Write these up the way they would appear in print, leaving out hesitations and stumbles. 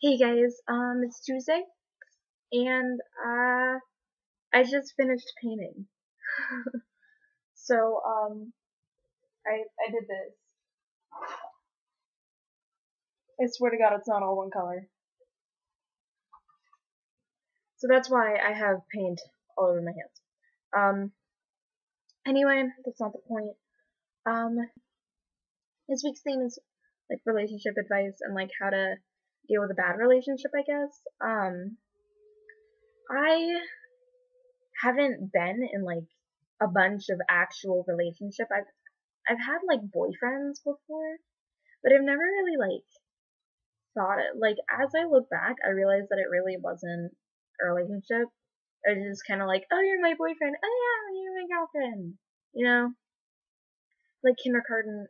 Hey guys, it's Tuesday, and I just finished painting. So, I did this. I swear to God, it's not all one color. So that's why I have paint all over my hands. Anyway, that's not the point. Um, this week's theme is like relationship advice and like how to deal with a bad relationship, I guess. I haven't been in like a bunch of actual relationship. I've had like boyfriends before, but I've never really like thought it. Like as I look back, I realized that it really wasn't a relationship. It was just kind of like, oh, you're my boyfriend. Oh yeah, you're my girlfriend. You know, like kindergarten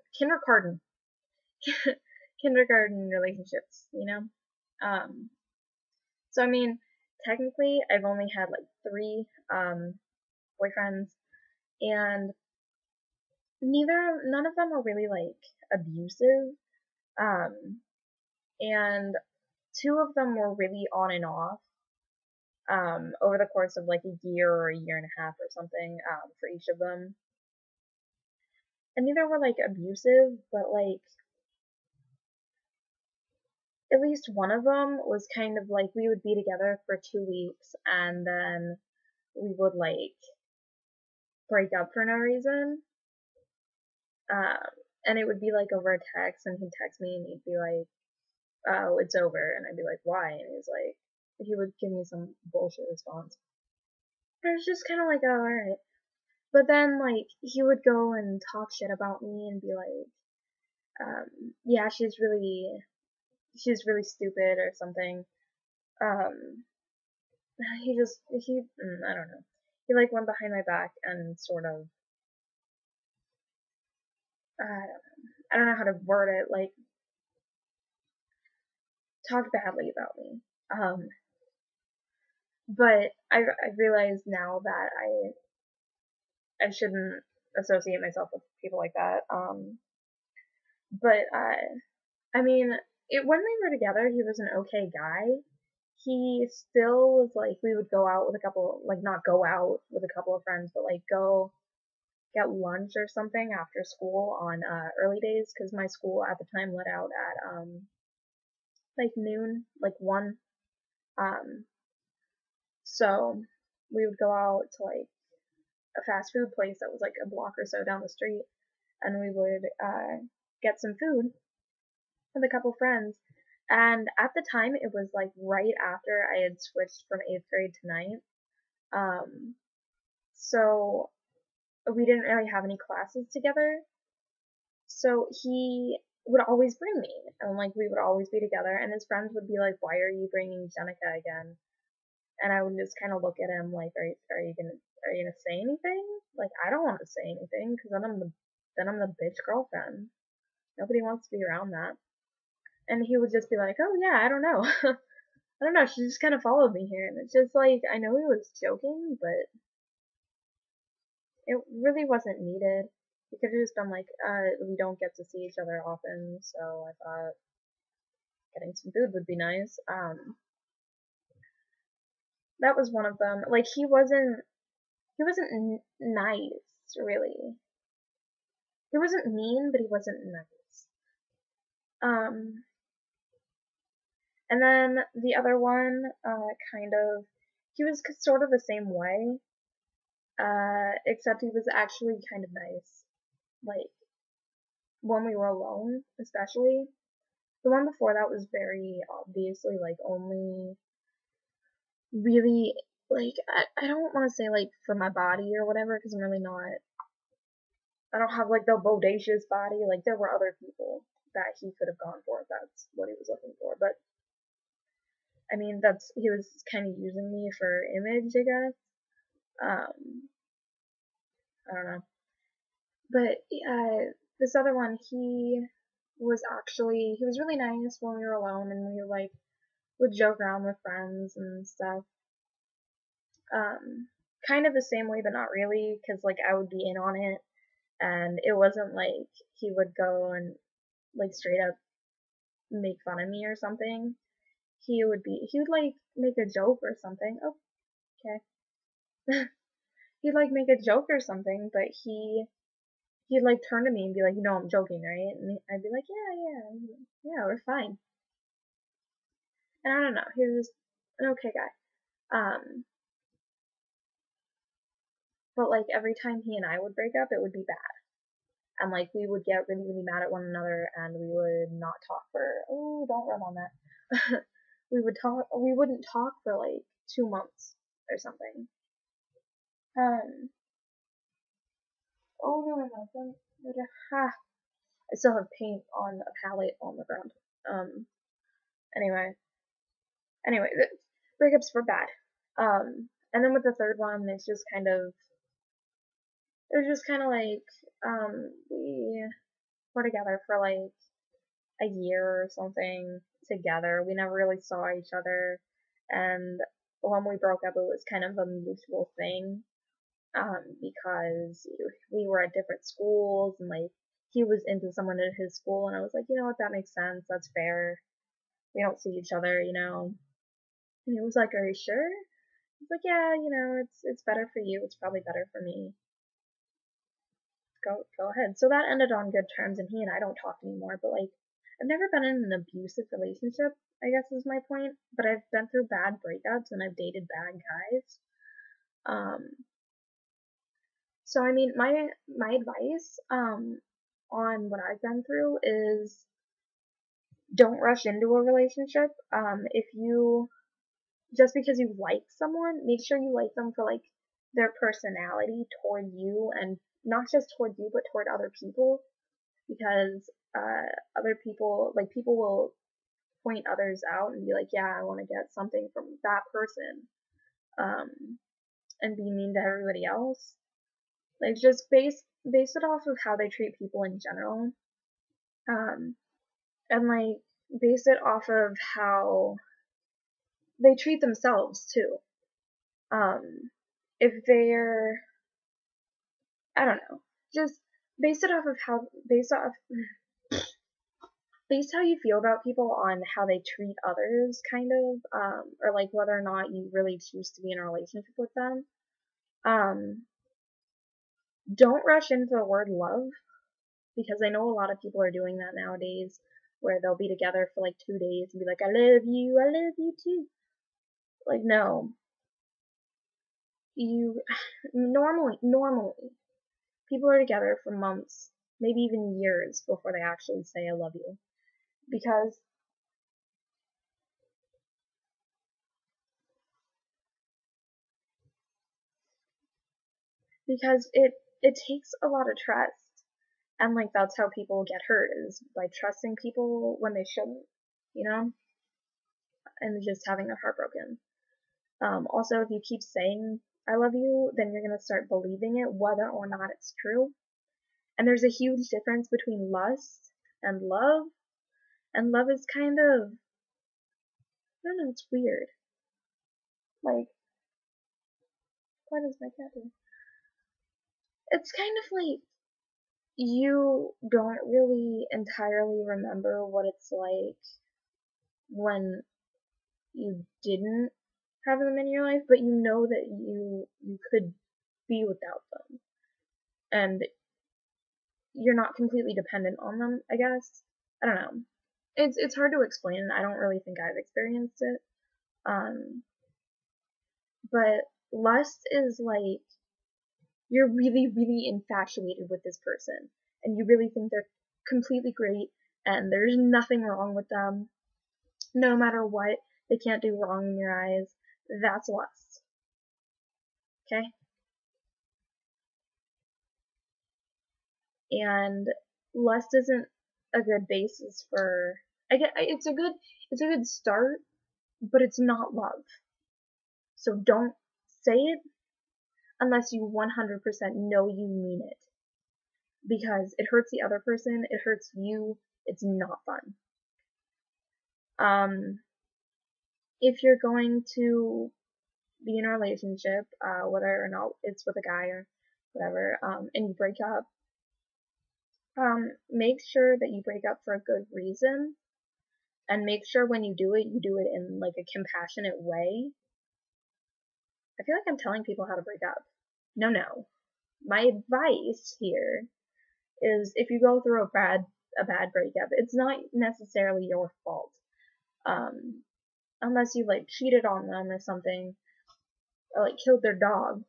relationships. Um. So I mean, technically, I've only had like three boyfriends, and none of them were really like abusive. Um, and two of them were really on and off over the course of like a year or a year and a half or something for each of them. And neither were like abusive, but like at least one of them was kind of like we would be together for 2 weeks and then we would like break up for no reason. Um, and it would be like over a text, and he'd text me and he'd be like, "Oh, it's over," and I'd be like, "Why?" And he would give me some bullshit response. And it was just kind of like, "Oh, alright." But then, like, he would go and talk shit about me and be like, yeah, she's really stupid or something. Um, I don't know. He, like, went behind my back and sort of, I don't know how to word it, like, talked badly about me. But I realize now that I shouldn't associate myself with people like that. But, I mean, when we were together, he was an okay guy. He still was like, we would go out with a couple, like not go out with a couple of friends, but like go get lunch or something after school on early days, because my school at the time let out at like noon, like 1. Um, so we would go out to like a fast food place that was like a block or so down the street, and we would get some food with a couple friends. And at the time, it was like right after I had switched from 8th grade to ninth. So we didn't really have any classes together. So he would always bring me, and like we would always be together. And his friends would be like, "Why are you bringing Jenica again?" And I would just kind of look at him like, are you gonna say anything? Like I don't want to say anything because then I'm the bitch girlfriend. Nobody wants to be around that. And he would just be like, "Oh yeah, I don't know." I don't know, she just kind of followed me here, and it's just like, I know he was joking, but it really wasn't needed. He could have just been like, we don't get to see each other often, so I thought getting some food would be nice. That was one of them. Like, he wasn't nice, really. He wasn't mean, but he wasn't nice. Um, and then the other one, he was sort of the same way, except he was actually kind of nice. Like, when we were alone, especially. The one before that was very obviously, like, only really, like, I don't want to say, like, for my body or whatever, because I'm really not, I don't have, like, the bodacious body. Like, there were other people that he could have gone for if that's what he was looking for. But, I mean, he was kind of using me for image, I guess. I don't know. But, this other one, he was really nice when we were alone, and we, like, would joke around with friends and stuff. Kind of the same way, but not really, because, like, I would be in on it, and it wasn't like he would go and, like, straight up make fun of me or something. he would like make a joke or something. Oh, okay. He'd like make a joke or something, but he'd like turn to me and be like, I'm joking, right? And I'd be like, yeah, we're fine. And I don't know, he was an okay guy. But like every time he and I would break up, it would be bad. And like we would get really, really mad at one another and we would not talk for, oh, don't rub on that. We wouldn't talk for like 2 months or something. Oh no, I still have paint on a palette on the ground. Um, anyway, the breakups were bad. And then with the third one, it was just kind of like, we were together for like a year or something together. We never really saw each other, and when we broke up, it was kind of a mutual thing, because we were at different schools, and like he was into someone at his school, and I was like, you know what, that makes sense, that's fair. We don't see each other, And he was like, are you sure? He's like, yeah, it's better for you. It's probably better for me. Go ahead. So that ended on good terms, and he and I don't talk anymore. But like, I've never been in an abusive relationship, I guess is my point. But I've been through bad breakups, and I've dated bad guys. So I mean, my advice on what I've been through is don't rush into a relationship. If you just because you like someone, make sure you like them for like their personality toward you, and not just toward you, but toward other people, because other people, like people will point others out and be like, yeah, I want to get something from that person, and be mean to everybody else. Like just base it off of how they treat people in general, and like base it off of how they treat themselves too. If they're, I don't know, just base it off of base how you feel about people on how they treat others, kind of, or like whether or not you really choose to be in a relationship with them. Don't rush into the word love, because I know a lot of people are doing that nowadays, where they'll be together for like 2 days and be like, I love you too. Like, no. Normally, people are together for months, maybe even years before they actually say I love you. Because it takes a lot of trust, and like that's how people get hurt, is by trusting people when they shouldn't, you know, and just having their heart broken. Also, if you keep saying I love you, then you're gonna start believing it whether or not it's true. And there's a huge difference between lust and love. And love is kind of, I don't know, it's weird. Like, what is my cat doing? It's kind of like you don't really entirely remember what it's like when you didn't have them in your life, but you know that you could be without them, and you're not completely dependent on them, I guess. I don't know. It's hard to explain. I don't really think I've experienced it. Um, but lust is like you're really, really infatuated with this person, and you really think they're completely great, and there's nothing wrong with them. No matter what, they can't do wrong in your eyes. That's lust. Okay? And lust isn't a good basis for, it's a good start, but it's not love. So don't say it unless you 100% know you mean it, because it hurts the other person, it hurts you, it's not fun. If you're going to be in a relationship, whether or not it's with a guy or whatever, and you break up, make sure that you break up for a good reason, And make sure when you do it in like a compassionate way. I feel like I'm telling people how to break up. No, no. My advice here is if you go through a bad breakup, it's not necessarily your fault. Unless you like cheated on them or something, or like killed their dog,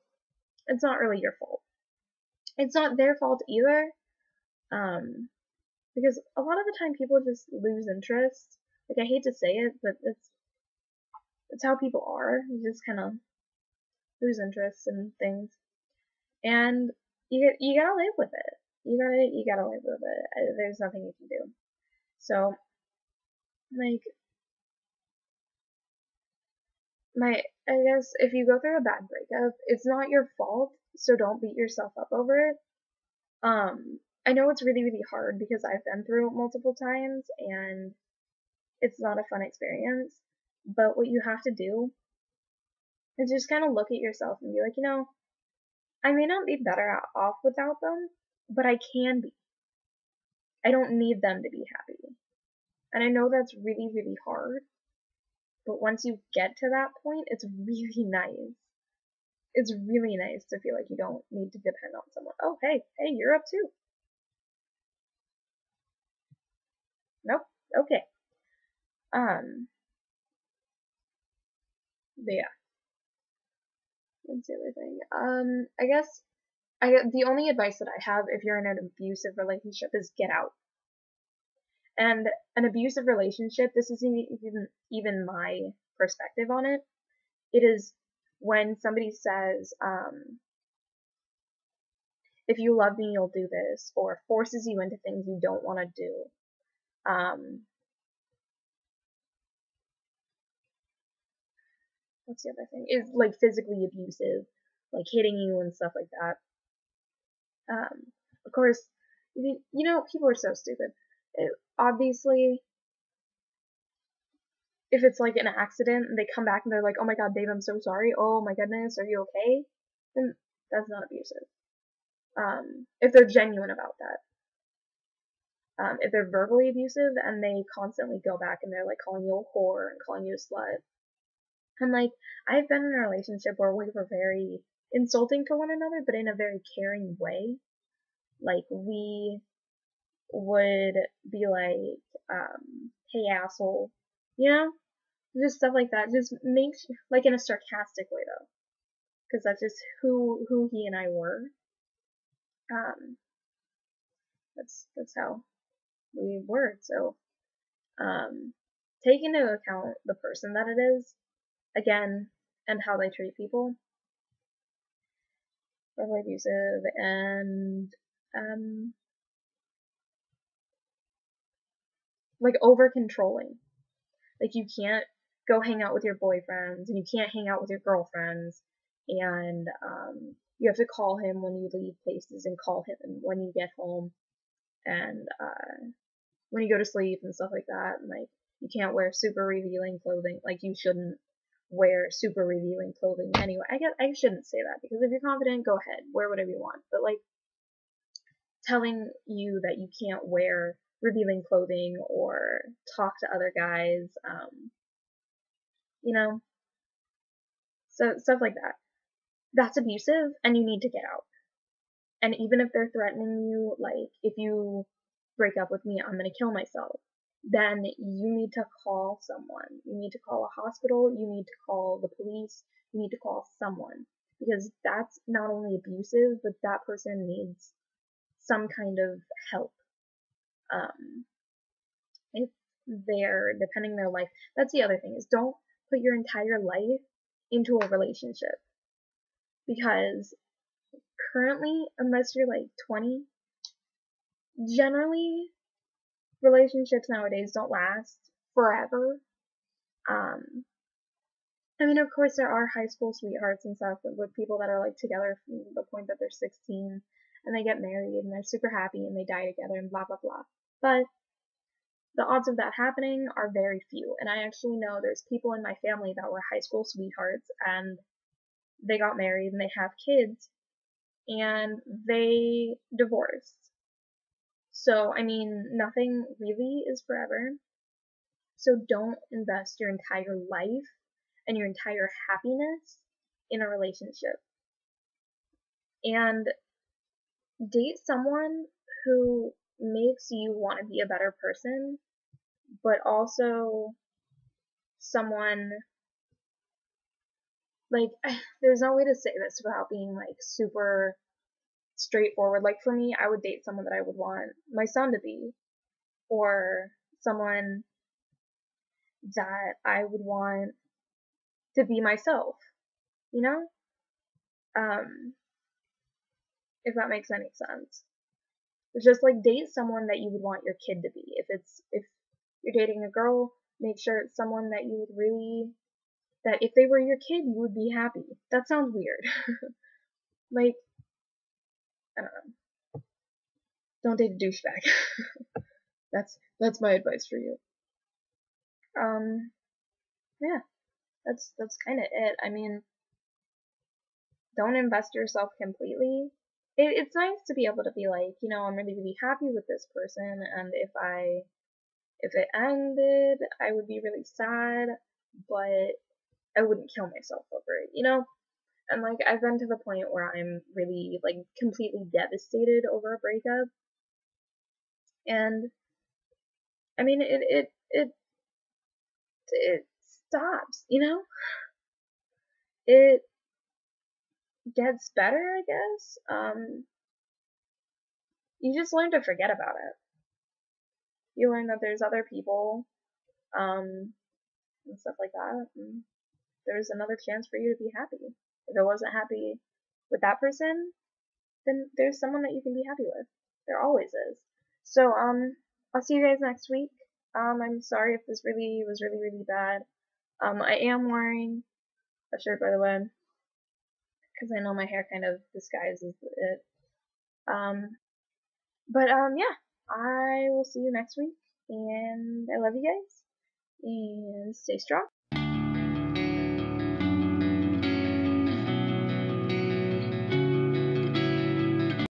it's not really your fault. It's not their fault either, because a lot of the time people just lose interest. Like, I hate to say it, but it's how people are. You just kind of lose interest in things, and you gotta live with it. You gotta live with it. There's nothing you can do. So, like, I guess if you go through a bad breakup, it's not your fault, so don't beat yourself up over it. I know it's really, really hard because I've been through it multiple times and it's not a fun experience. But what you have to do is just kind of look at yourself and be like, I may not be better off without them, but I can be. I don't need them to be happy. And I know that's really, really hard, but once you get to that point, it's really nice. It's really nice to feel like you don't need to depend on someone. Oh, hey, you're up too. Nope. Okay. But yeah, that's the other thing. The only advice that I have if you're in an abusive relationship is get out. And an abusive relationship, this isn't even my perspective on it. It is when somebody says, if you love me, you'll do this, or forces you into things you don't want to do. What's the other thing? Is like physically abusive, like hitting you and stuff like that. Of course, people are so stupid. Obviously, if it's like an accident and they come back and they're like, oh my god, babe, I'm so sorry. Oh my goodness, are you okay? Then that's not abusive. If they're genuine about that. If they're verbally abusive and they constantly go back and they're like calling you a whore and calling you a slut. And like, I've been in a relationship where we were very insulting to one another, but in a very caring way. Like, we would be like, hey asshole, just stuff like that. Just makes, like, in a sarcastic way though, because that's just who he and I were. That's how we were. So, take into account the person that it is, again, and how they treat people. Verbally abusive and like over controlling. Like, you can't go hang out with your boyfriends and you can't hang out with your girlfriends, and you have to call him when you leave places and call him when you get home, and when you go to sleep and stuff like that. And like, you can't wear super revealing clothing. Like, you shouldn't wear super revealing clothing anyway. I shouldn't say that, because if you're confident, go ahead, wear whatever you want. But like, telling you that you can't wear revealing clothing or talk to other guys, so stuff like that. That's abusive, and you need to get out. And even if they're threatening you, like, if you break up with me, I'm gonna kill myself, then you need to call someone. You need to call a hospital, you need to call the police, you need to call someone. Because that's not only abusive, but that person needs some kind of help. If they're depending their life. That's the other thing, is don't put your entire life into a relationship. Because currently, unless you're like 20, generally relationships nowadays don't last forever. I mean, of course, there are high school sweethearts and stuff with people that are like together from the point that they're 16 and they get married and they're super happy and they die together and blah blah blah. But the odds of that happening are very few. And I actually know there's people in my family that were high school sweethearts and they got married and they have kids and they divorced. So, I mean, nothing really is forever. So don't invest your entire life and your entire happiness in a relationship. And date someone who makes you want to be a better person, but also someone like there's no way to say this without being like super straightforward. Like for me, I would date someone that I would want my son to be, or someone that I would want to be myself, you know? Um, if that makes any sense. It's just like date someone that you would want your kid to be. If you're dating a girl, make sure it's someone that you would really that if they were your kid, you would be happy. That sounds weird. Like, I don't know. Don't date a douchebag. That's my advice for you. Um, yeah, that's kind of it. I mean, don't invest yourself completely. It's nice to be able to be like, I'm really, really happy with this person, and if it ended, I would be really sad, but I wouldn't kill myself over it. And like I've been to the point where I'm really like completely devastated over a breakup, and I mean it stops. It gets better, I guess. You just learn to forget about it. You learn that there's other people, um, and stuff like that. And there's another chance for you to be happy. If it wasn't happy with that person, then there's someone that you can be happy with. There always is. So, I'll see you guys next week. I'm sorry if this really was really, really bad. I am wearing a shirt, by the way, because I know my hair kind of disguises it. Um, but, yeah, I will see you next week, and I love you guys, and stay strong.